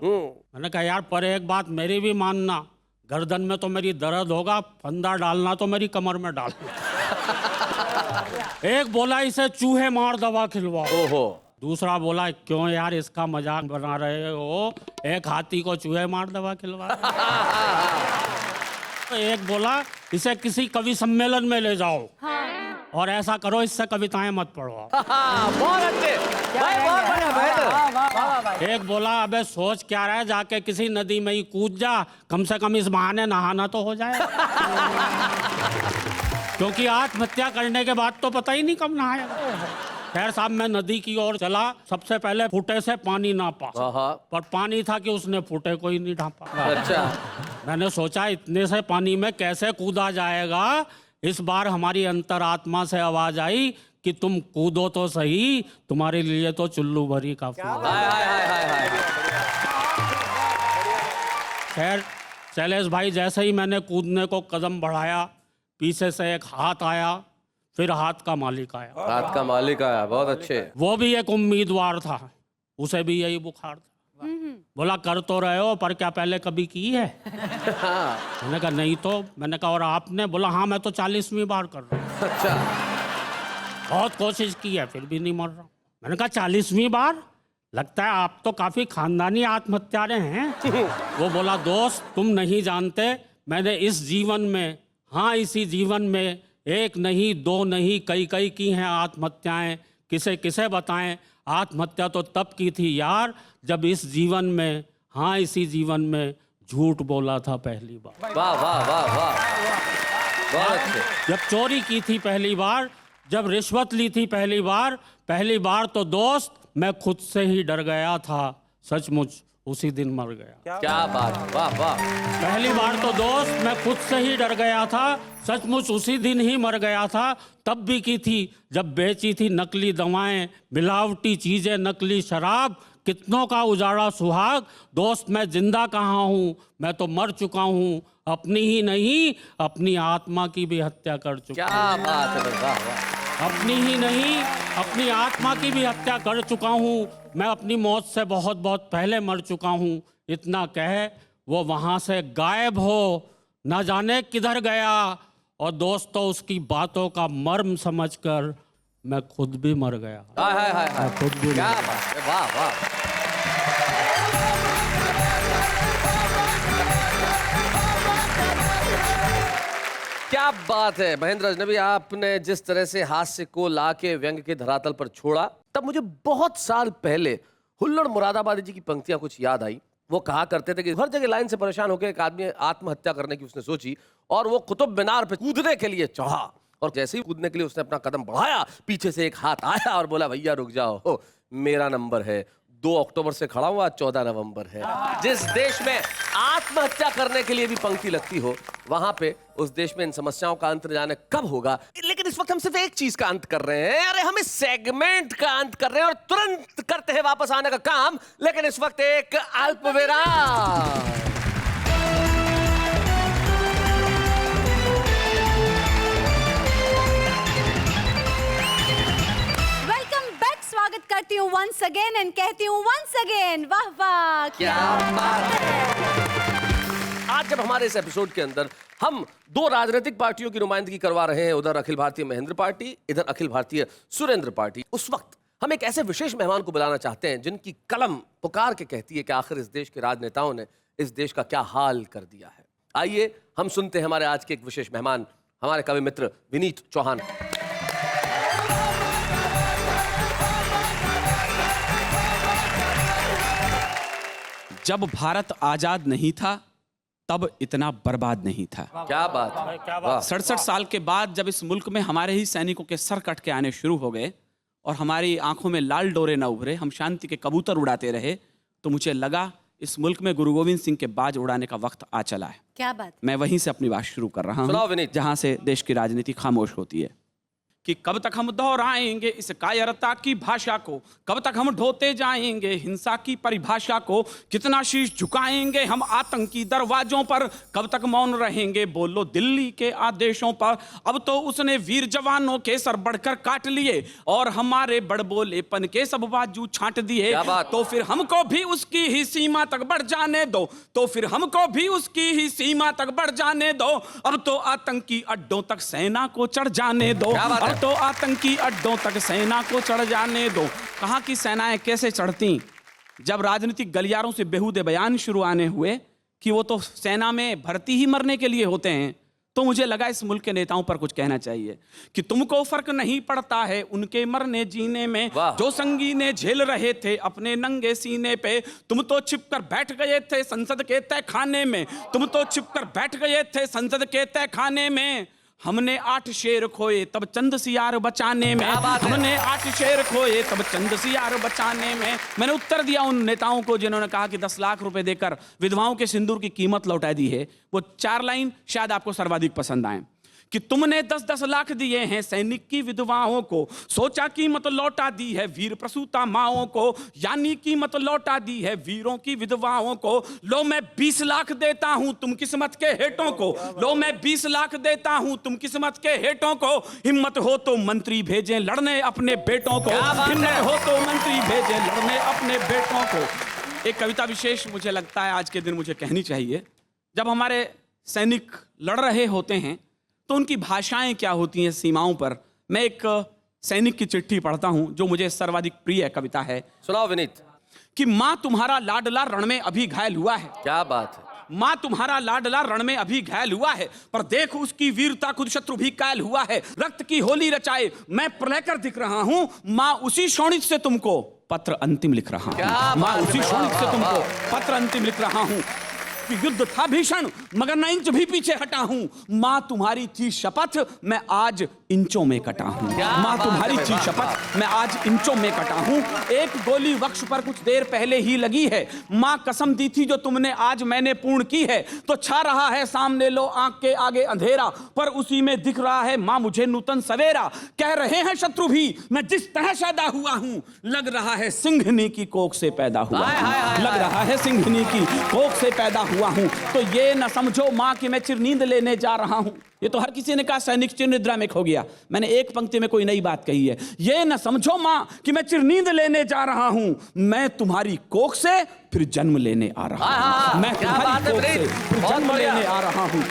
मैंने कहा, यार पर एक बात मेरी भी मानना, गर्दन में तो मेरी दर्द होगा, फंदा डालना तो मेरी कमर में डाल। एक बोला, इसे चूहे मार दवा खिलवाओ। ओहो। दूसरा बोला, क्यों यार इसका मजाक बना रहे हो, एक हाथी को चूहे मार दवा खिलवा। एक बोला, इसे किसी कवि सम्मेलन में ले जाओ और ऐसा करो इससे कविताएं मत पढ़ो। बहुत अच्छे भाई, बहुत बढ़िया महेंद्र। एक बोला, अबे सोच क्या रहा है, जाके किसी नदी में ही कूद जा, कम से कम इस बहाने नहाना तो हो जाए। क्योंकि आत्महत्या करने के बाद तो पता ही नहीं कब नहाएगा। खैर साहब, मैं नदी की ओर चला। सबसे पहले फुटे से पानी नापा, पर पानी था कि उसने फुटे को ही नहीं ढांपा। अच्छा। मैंने सोचा इतने से पानी में कैसे कूदा जाएगा। इस बार हमारी अंतरात्मा से आवाज आई कि तुम कूदो तो सही, तुम्हारे लिए तो चुल्लू भरी काफी है। हाय हाय हाय हाय हाय। खैर शैलेश भाई, जैसे ही मैंने कूदने को कदम बढ़ाया, पीछे से एक हाथ आया, फिर हाथ का मालिक आया। हाथ का मालिक आया, बहुत अच्छे। वो भी एक उम्मीदवार था, उसे भी यही बुखार था। बोला कर तो रहे हो, पर क्या पहले कभी की है? मैंने कहा नहीं तो। मैंने कहा और आपने? बोला हाँ मैं तो 40वीं बार कर रहा हूँ। अच्छा। बहुत कोशिश की है फिर भी नहीं मर रहा। मैंने कहा 40वीं बार? लगता है आप तो काफी खानदानी आत्महत्यारे हैं। वो बोला दोस्त तुम नहीं जानते, मैंने इस जीवन में, हाँ इसी जीवन में, एक नहीं दो नहीं कई कई की हैं आत्महत्याएं। किसे किसे बताएं? आत्महत्या तो तब की थी यार जब इस जीवन में, हाँ इसी जीवन में झूठ बोला था पहली बार। वाह वाह वाह वाह, बहुत अच्छे। जब चोरी की थी पहली बार, जब रिश्वत ली थी पहली बार तो दोस्त मैं खुद से ही डर गया था, सचमुच उसी दिन मर गया। क्या बात, वाह वाह। पहली बार तो दोस्त मैं खुद से ही डर गया था, सचमुच उसी दिन ही मर गया था। तब भी की थी जब बेची थी नकली दवाएं, मिलावटी चीजें, नकली शराब, कितनों का उजाड़ा सुहाग। दोस्त मैं जिंदा कहाँ हूँ, मैं तो मर चुका हूँ। अपनी ही नहीं अपनी आत्मा की भी हत्या कर चुका। क्या बात है, वाह वाह। अपनी ही नहीं अपनी आत्मा की भी हत्या कर चुका हूँ। मैं अपनी मौत से बहुत बहुत पहले मर चुका हूँ। इतना कह वो वहाँ से गायब हो, न जाने किधर गया। और दोस्तों उसकी बातों का मर्म समझकर मैं खुद भी मर गया। हाय हाय हाय हाय, खुद भी क्या बात है, वाह वाह। क्या बात है महेंद्र अजनबी, आपने जिस तरह से हास्य को लाके व्यंग के धरातल पर छोड़ा, तब मुझे बहुत साल पहले हुल्लड़ मुरादाबादी जी की पंक्तियां कुछ याद आई। वो कहा करते थे कि हर जगह लाइन से परेशान होकर एक आदमी आत्महत्या करने की उसने सोची और वो कुतुब मीनार पे कूदने के लिए चढ़ा, और जैसे ही कूदने के लिए उसने अपना कदम बढ़ाया, पीछे से एक हाथ आया और बोला भैया रुक जाओ, मेरा नंबर है, 2 अक्टूबर से खड़ा हुआ, 14 नवंबर है। जिस देश में आत्महत्या करने के लिए भी पंक्ति लगती हो, वहां पे उस देश में इन समस्याओं का अंत जाने कब होगा। लेकिन इस वक्त हम सिर्फ एक चीज का अंत कर रहे हैं, अरे हम इस सेगमेंट का अंत कर रहे हैं और तुरंत करते हैं वापस आने का काम। लेकिन इस वक्त एक अल्प विराम। स्वागत करती हूँ वंस अगेन एंड कहती हूँ वंस अगेन वाह वाह क्या बात है। आज जब हमारे इस एपिसोड के अंदर हम 2 राजनीतिक पार्टियों की नुमाइंदगी करवा रहे हैं, उधर अखिल भारतीय महेंद्र पार्टी, इधर अखिल भारतीय सुरेंद्र पार्टी, उस वक्त हम एक ऐसे विशेष मेहमान को बुलाना चाहते हैं जिनकी कलम पुकार के कहती है कि आखिर इस देश के राजनेताओं ने इस देश का क्या हाल कर दिया है। आइए हम सुनते हैं हमारे आज के एक विशेष मेहमान, हमारे कवि मित्र विनीत चौहान। जब भारत आजाद नहीं था तब इतना बर्बाद नहीं था। क्या बात है, क्या बात। 67 साल के बाद जब इस मुल्क में हमारे ही सैनिकों के सर कट के आने शुरू हो गए और हमारी आंखों में लाल डोरे न उभरे, हम शांति के कबूतर उड़ाते रहे, तो मुझे लगा इस मुल्क में गुरु गोविंद सिंह के बाज उड़ाने का वक्त आ चला है। क्या बात। मैं वहीं से अपनी बात शुरू कर रहा हूँ जहाँ से देश की राजनीति खामोश होती है कि कब तक हम दोहराएंगे इस कायरता की भाषा को, कब तक हम ढोते जाएंगे हिंसा की परिभाषा को, कितना शीश झुकाएंगे हम आतंकी दरवाजों पर, कब तक मौन रहेंगे बोलो दिल्ली के आदेशों पर। अब तो उसने वीर जवानों के सर बढ़कर काट लिए और हमारे बड़बोलेपन के सब बाजू छांट दिए, तो फिर हमको भी उसकी ही सीमा तक बढ़ जाने दो, तो फिर हमको भी उसकी ही सीमा तक बढ़ जाने दो। अब तो आतंकी अड्डों तक सेना को चढ़ जाने दो, तो आतंकी अड्डों तक सेना को चढ़ जाने दो। कहाँ की सेनाएं कैसे चढ़ती? जब राजनीतिक गलियारों से बेहुदे बयान शुरू आने हुए कि वो तो सेना में भर्ती ही मरने के लिए होते हैं, तो मुझे लगा इस मुल्क के नेताओं पर कुछ कहना चाहिए कि तुमको फर्क नहीं पड़ता है उनके मरने जीने में, जो संगीने झेल रहे थे अपने नंगे सीने पे। तुम तो छिपकर बैठ गए थे संसद के तहखाने में, तुम तो छिपकर बैठ गए थे संसद के तहखाने में। हमने 8 शेर खोए तब चंद सियार बचाने में, हमने 8 शेर खोए तब चंद सियार बचाने में। मैंने उत्तर दिया उन नेताओं को जिन्होंने कहा कि 10 लाख रुपए देकर विधवाओं के सिंदूर की कीमत लौटा दी है। वो 4 लाइन शायद आपको सर्वाधिक पसंद आए कि तुमने 10-10 लाख दिए हैं सैनिक की विधवाओं को, सोचा कीमत लौटा दी है वीर प्रसूता माओं को, यानी कीमत लौटा दी है वीरों की विधवाओं को। लो मैं 20 लाख देता हूं तुम किस्मत के हेटों को, लो मैं 20 लाख देता हूं तुम किस्मत के हेटों को। हिम्मत हो तो मंत्री भेजें लड़ने अपने बेटों को, हिम्मत हो तो मंत्री भेजें लड़ने अपने बेटों को। एक कविता विशेष मुझे लगता है आज के दिन मुझे कहनी चाहिए। जब हमारे सैनिक लड़ रहे होते हैं तो उनकी भाषाएं क्या होती हैं सीमाओं पर। मैं एक सैनिक की चिट्ठी पढ़ता हूं जो मुझे सर्वाधिक प्रिय कविता है। सुनाओ विनीत। कि मां तुम्हारा लाडला रण में अभी घायल हुआ है, क्या बात है। मां तुम्हारा लाडला रण में अभी घायल हुआ है, पर देख उसकी वीरता खुद शत्रु भी कायल हुआ है। रक्त की होली रचाए मैं प्रलय कर दिख रहा हूं, मां उसी शोणित से तुमको पत्र अंतिम लिख रहा हूं, मां उसी शोणित से तुमको पत्र अंतिम लिख रहा हूं। कि युद्ध था भीषण मगर न इंच भी पीछे हटा हूं, मां तुम्हारी थी शपथ मैं आज इंचों में कटा हूं, मां तुम्हारी थी शपथ मैं आज इंचों में कटा हूं। एक गोली वक्ष पर कुछ देर पहले ही लगी है, मां कसम दी थी जो तुमने आज मैंने पूर्ण की है। तो छा रहा है सामने लो आंख के आगे अंधेरा, पर उसी में दिख रहा है मां मुझे नूतन सवेरा। कह रहे हैं शत्रु भी मैं जिस तरह पैदा हुआ हूं, लग रहा है सिंघनी की कोख से पैदा हुआ, लग रहा है सिंघनी की कोख से पैदा हुआ हूं। तो ये न समझो मां कि मैं चिरनींद लेने जा रहा हूं। ये तो हर किसी ने कहा सैनिक चिर निद्रा में खो गया, मैंने एक पंक्ति में कोई नई बात कही है। ये न समझो मां कि मैं चिरनींद लेने जा रहा हूं, मैं तुम्हारी कोख से फिर जन्म लेने आ रहा हूं, मैं तुम्हारी कोख से फिर जन्म लेने आ रहा हूं।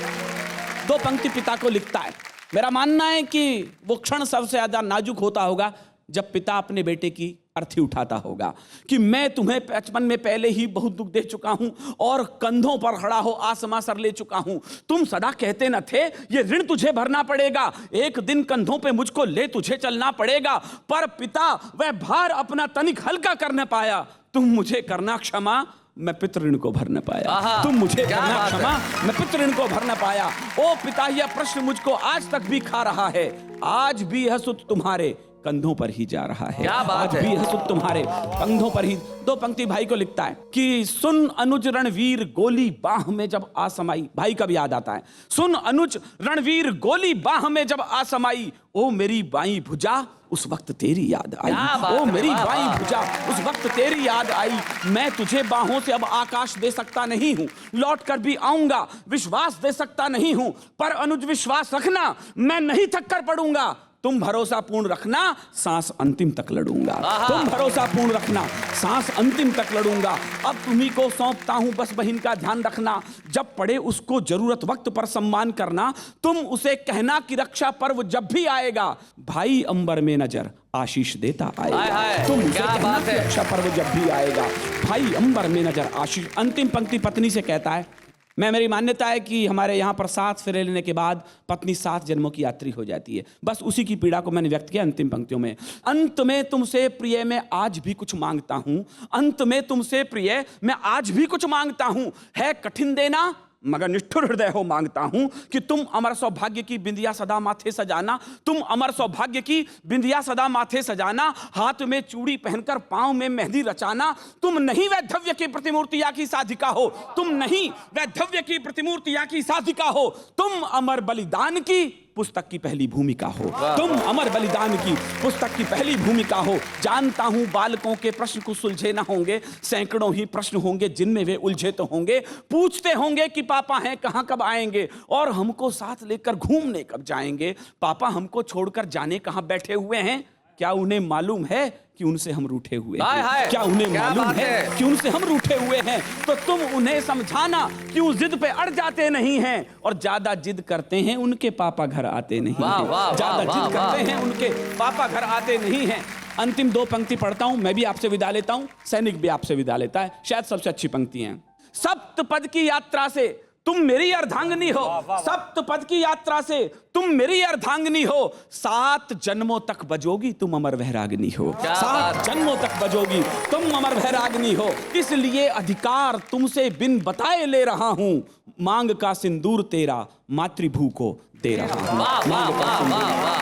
2 पंक्ति पिता को लिखता है। मेरा मानना है कि वो क्षण सबसे ज्यादा नाजुक होता होगा जब पिता अपने बेटे की अर्थी उठाता होगा कि मैं तुम्हें बचपन में पहले ही बहुत दुख दे चुका हूं और कंधों पर खड़ा हो आसमां सर ले चुका हूं। तुम सदा कहते न थे ये ऋण तुझे भरना पड़ेगा, एक दिन कंधों पे मुझको ले तुझे चलना पड़ेगा। पर पिता वह भार अपना तनिक हल्का कर न पाया, तुम मुझे करना क्षमा मैं पितृऋण को भर न पाया, तुम मुझे करना क्षमा मैं पितृऋण को भर न पाया। ओ पिता यह प्रश्न मुझको आज तक भी खा रहा है, आज भी यह सुत तुम्हारे कंधों पर ही जा रहा है, आज भी यह सुत तुम्हारे कंधों पर ही। 2 पंक्ति भाई को लिखता है कि सुन अनुज रणवीर गोली बाह में जब आसमाई, भाई का भी याद आता है। सुन अनुज रणवीर गोली बाह में जब आसमाई, ओ मेरी बाईं भुजा उस वक्त तेरी याद आई, ओ मेरी बाईं भुजा उस वक्त तेरी याद आई। मैं तुझे बाहों से अब आकाश दे सकता नहीं हूं, लौट कर भी आऊंगा विश्वास दे सकता नहीं हूं, पर अनुज विश्वास रखना मैं नहीं थक कर पड़ूंगा। तुम भरोसा पूर्ण रखना सांस अंतिम तक लड़ूंगा, तुम भरोसा पूर्ण रखना सांस अंतिम तक लड़ूंगा। अब तुम्ही को सौंपता हूं बस बहन का ध्यान रखना, जब पड़े उसको जरूरत वक्त पर सम्मान करना। तुम उसे कहना कि रक्षा पर्व जब भी आएगा भाई अंबर में नजर आशीष देता आएगा। तुम उसे कहना कि रक्षा पर्व जब भी आएगा भाई अंबर में नजर आशीष। अंतिम पंक्ति पत्नी से कहता है। मेरी मान्यता है कि हमारे यहाँ पर 7 फेरे लेने के बाद पत्नी 7 जन्मों की यात्री हो जाती है, बस उसी की पीड़ा को मैंने व्यक्त किया अंतिम पंक्तियों में। अंत में तुमसे प्रिय मैं आज भी कुछ मांगता हूं, अंत में तुमसे प्रिय मैं आज भी कुछ मांगता हूं। है कठिन देना मगर निष्ठुर हृदय हो मांगता हूं कि तुम अमर सौभाग्य की बिंदिया सदा माथे सजाना, तुम अमर सौभाग्य की बिंदिया सदा माथे सजाना। हाथ में चूड़ी पहनकर पांव में मेहंदी रचाना। तुम नहीं वैधव्य की प्रतिमूर्तिया की साधिका हो, तुम नहीं वैधव्य की प्रतिमूर्तिया की साधिका हो, तुम अमर बलिदान की पुस्तक की पहली भूमिका हो, तुम अमर बलिदान की पुस्तक की पहली भूमिका हो। जानता हूं बालकों के प्रश्न को सुलझे ना होंगे, सैकड़ों ही प्रश्न होंगे जिनमें वे उलझे तो होंगे। पूछते होंगे कि पापा हैं कहां कब आएंगे, और हमको साथ लेकर घूमने कब जाएंगे। पापा हमको छोड़कर जाने कहां बैठे हुए हैं, क्या उन्हें मालूम है कि उनसे हम रूठे हुए हैं, क्या उन्हें मालूम है कि उनसे हम रूठे हुए हैं। तो तुम उन्हें समझाना क्यों जिद पे अड़ जाते नहीं हैं, और ज्यादा जिद करते हैं उनके पापा घर आते नहीं हैं, ज्यादा जिद करते हैं उनके पापा घर आते नहीं हैं। अंतिम 2 पंक्ति पढ़ता हूं, मैं भी आपसे विदा लेता हूं, सैनिक भी आपसे विदा लेता है, शायद सबसे अच्छी पंक्ति है। सप्तपद की यात्रा से तुम मेरी अर्धांगिनी हो, सप्तपद की यात्रा से तुम मेरी अर्धांगिनी हो। 7 जन्मों तक बजोगी तुम अमर वैरागिनी हो, 7 जन्मों तक बजोगी तुम अमर वैरागिनी हो। इसलिए अधिकार तुमसे बिन बताए ले रहा हूं, मांग का सिंदूर तेरा मातृभू को दे रहा हूँ। वाह वाह वाह वाह वाह।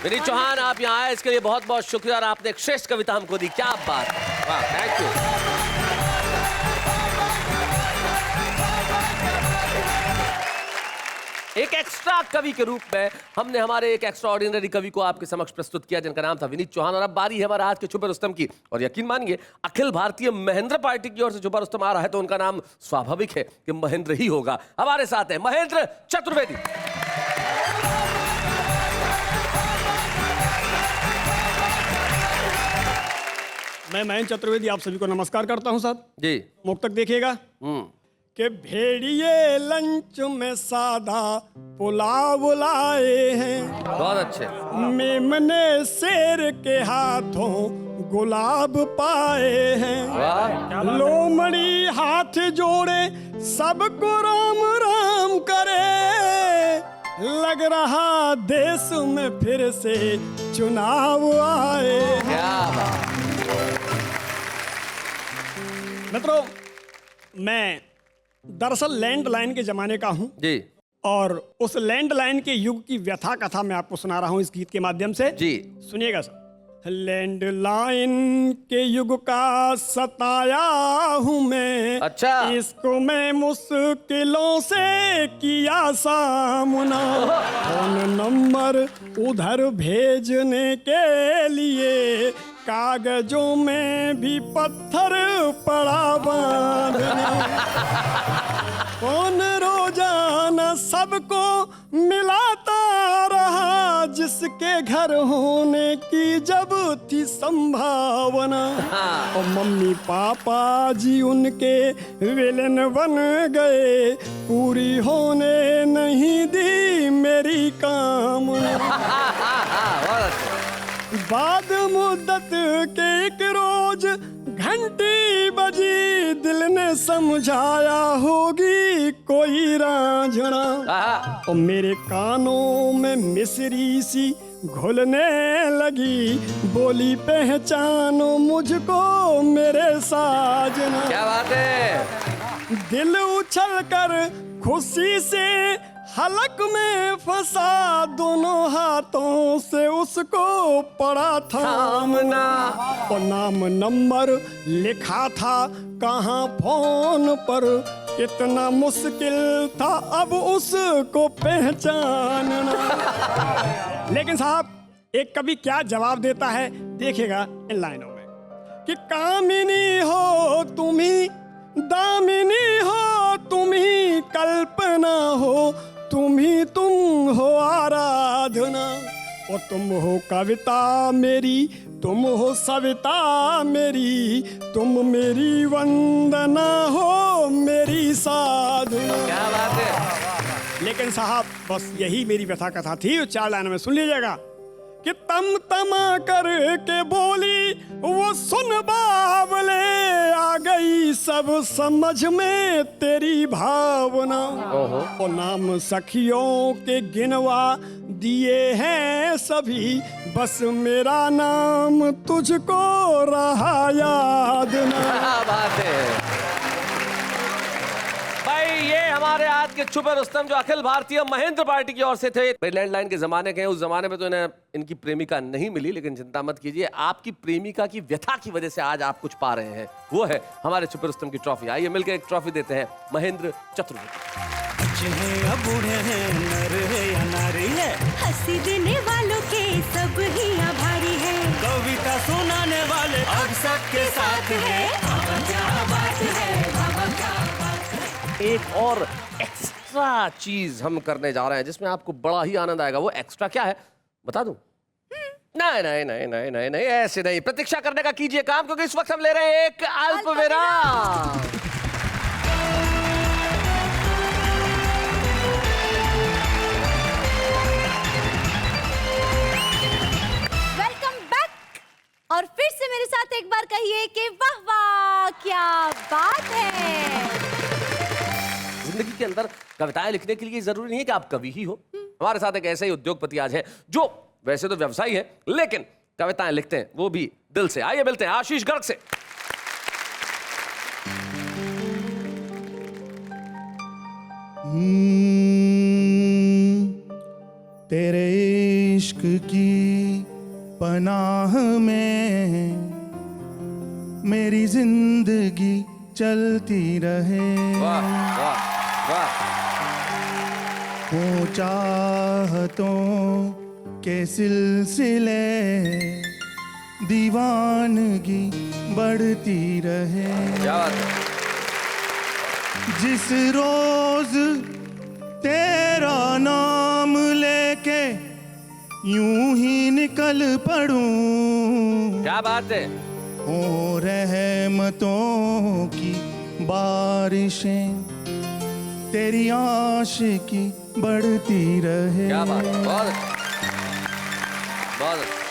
विनीत चौहान, आप यहाँ आए इसके लिए बहुत बहुत शुक्रिया और आपने एक श्रेष्ठ कविता हमको दी। क्या बात, वाह, थैंक यू। एक एक्स्ट्रा कवि के रूप में हमने हमारे एक एक्स्ट्रा ऑर्डिनरी कवि को आपके समक्ष प्रस्तुत किया जिनका नाम था विनीत चौहान। और अब बारी है हमारे आज के छुपे रुस्तम की। और यकीन मानिए, अखिल भारतीय महेंद्र पार्टी की ओर से छुपा रुस्तम आ रहा है तो उनका नाम स्वाभाविक है कि महेंद्र ही होगा। हमारे साथ है महेंद्र चतुर्वेदी। मैं महेंद्र चतुर्वेदी आप सभी को नमस्कार करता हूं साहब जी। मुक्तक देखिएगा कि भेड़िए लंच में सादा पुलाव लाए हैं, बहुत अच्छे। मेमने शेर के हाथों गुलाब पाए हैं, लोमड़ी हाथ जोड़े सबको राम राम करे, लग रहा देश में फिर से चुनाव आए। मित्रों, मैं दरअसल लैंडलाइन के जमाने का हूं जी। और उस लैंडलाइन के युग की व्यथा कथा मैं आपको सुना रहा हूं इस गीत के माध्यम से जी। सुनिएगा सर। लैंडलाइन के युग का सताया हूं मैं, अच्छा। इसको मैं मुश्किलों से किया सामना, फोन नंबर उधर भेजने के लिए कागजों में भी पत्थर पड़ा बांधना, कौन रोजाना सबको मिलाता रहा जिसके घर होने की जब थी संभावना, और मम्मी पापा जी उनके विलन बन गए, पूरी होने नहीं दी मेरी कामना। बाद मुद्दत के एक रोज घंटी बजी, दिल ने समझाया होगी कोई रांझना, और मेरे कानों में मिश्री सी घुलने लगी, बोली पहचानो मुझको मेरे साजना। क्या बात है। दिल उछल कर खुशी से हलक में फंसा, दोनों हाथों से उसको पड़ा थामना, और नाम नंबर लिखा था कहाँ फोन पर, कितना मुश्किल था अब उसको पहचानना। लेकिन साहब, एक कवि क्या जवाब देता है देखिएगा इन लाइनों में कि कामिनी हो तुम्ही, दामिनी हो तुम्ही, कल्पना हो तुम्ही, तुम हो आराधना, और तुम हो कविता मेरी, तुम हो सविता मेरी, तुम मेरी वंदना हो मेरी साधना। क्या बात है। लेकिन साहब, बस यही मेरी व्यथा कथा थी। 4 लाइनों में सुन लीजिएगा कि तम तमा कर के बोली वो सुन बावले, आ गई सब समझ में तेरी भावना, और नाम सखियों के गिनवा दिए हैं सभी, बस मेरा नाम तुझको रहा याद ना। क्या बात है भाई। ये हमारे आज के छुपे रुस्तम जो अखिल भारतीय महेंद्र पार्टी की ओर से थे। लैंडलाइन के जमाने के हैं, उस जमाने में तो इन्हें इनकी प्रेमिका नहीं मिली, लेकिन चिंता मत कीजिए, आपकी प्रेमिका की व्यथा की वजह से आज आप कुछ पा रहे हैं, वो है हमारे छुपे रुस्तम की ट्रॉफी। आइए मिलकर एक ट्रॉफी देते हैं महेंद्र चतुर्वेदी। बच्चे हैं या बूढ़े हैं, नर है या नारी है, हंसी देने वालों के सब ही आभारी है, कविता सुनाने वाले अब सबके साथ है। एक और एक्स्ट्रा चीज हम करने जा रहे हैं जिसमें आपको बड़ा ही आनंद आएगा। वो एक्स्ट्रा क्या है बता दूं? नहीं नहीं नहीं नहीं नहीं नहीं, ऐसे नहीं। प्रतीक्षा करने का कीजिए काम, क्योंकि इस वक्त हम ले रहे हैं एक अल्प विराम। Welcome back. और फिर से मेरे साथ एक बार कहिए कि वाह वाह क्या बात है। जिंदगी के अंदर कविताएं लिखने के लिए जरूरी नहीं है कि आप कवि ही हो। हमारे साथ एक ऐसा ही उद्योगपति आज है जो वैसे तो व्यवसायी है लेकिन कविताएं लिखते हैं वो भी दिल से। आइए मिलते हैं आशीष गर्ग से। इश्क की पनाह में मेरी जिंदगी चलती रहे। वाह वाह वाह। वो चाहतों के सिलसिले दीवानगी बढ़ती रहे। क्या बात है। जिस रोज तेरा नाम लेके यूं ही निकल पड़ूं, क्या बात है। हो रहमतों की बारिशें तेरी आशिकी बढ़ती रहे। क्या बात है। बहुत अच्छा। बहुत अच्छा।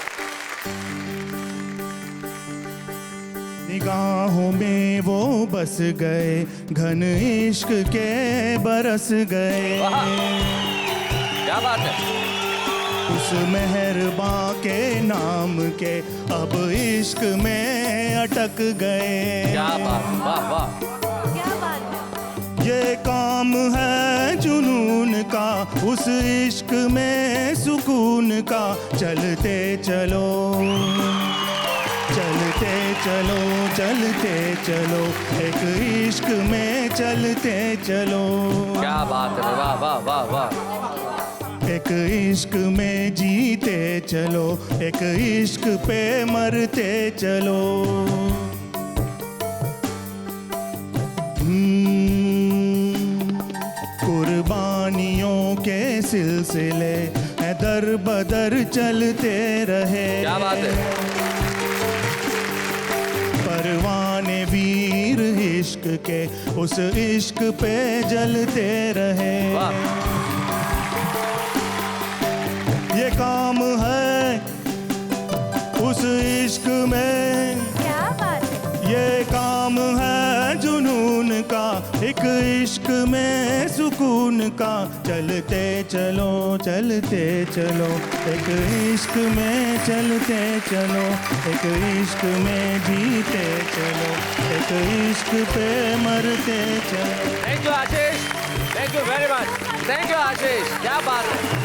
निगाहों में वो बस गए, घन इश्क के बरस गए। क्या बात है। उस मेहरबां के नाम के अब इश्क में अटक गए। क्या बात। वाह वाह। क्या बात है। ये काम है जुनून का, उस इश्क में सुकून का। चलते चलो चलते चलो चलते चलो, एक इश्क में चलते चलो। क्या बात है। वाह वाह वाह वाह। एक इश्क में जीते चलो, एक इश्क पे मरते चलो। कुर्बानियों के सिलसिले दर बदर चलते रहे। क्या बात है। परवाने वीर इश्क के उस इश्क पे जलते रहे। ये काम है उस इश्क में, क्या बात है। ये काम है जुनून का, एक इश्क में सुकून का। चलते चलो चलते चलो, एक इश्क में चलते चलो, एक इश्क में जीते चलो, एक इश्क पे मरते चलो। Thank you Ashish. Thank you very much. Thank you Ashish. क्या बात है।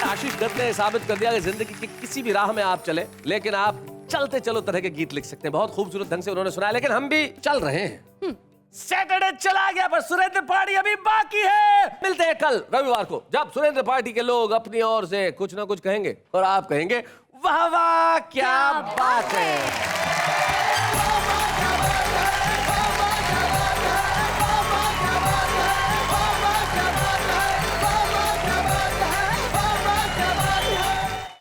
आशीष दत्त ने साबित कर दिया कि जिंदगी की किसी भी राह में आप चले, लेकिन आप चलते चलो तरह के गीत लिख सकते हैं। बहुत खूबसूरत ढंग से उन्होंने सुनाया, लेकिन हम भी चल रहे हैं। सैटरडे चला गया पर सुरेंद्र पार्टी अभी बाकी है। मिलते हैं कल रविवार को, जब सुरेंद्र पार्टी के लोग अपनी ओर से कुछ ना कुछ कहेंगे और आप कहेंगे वाह वाह क्या बात है।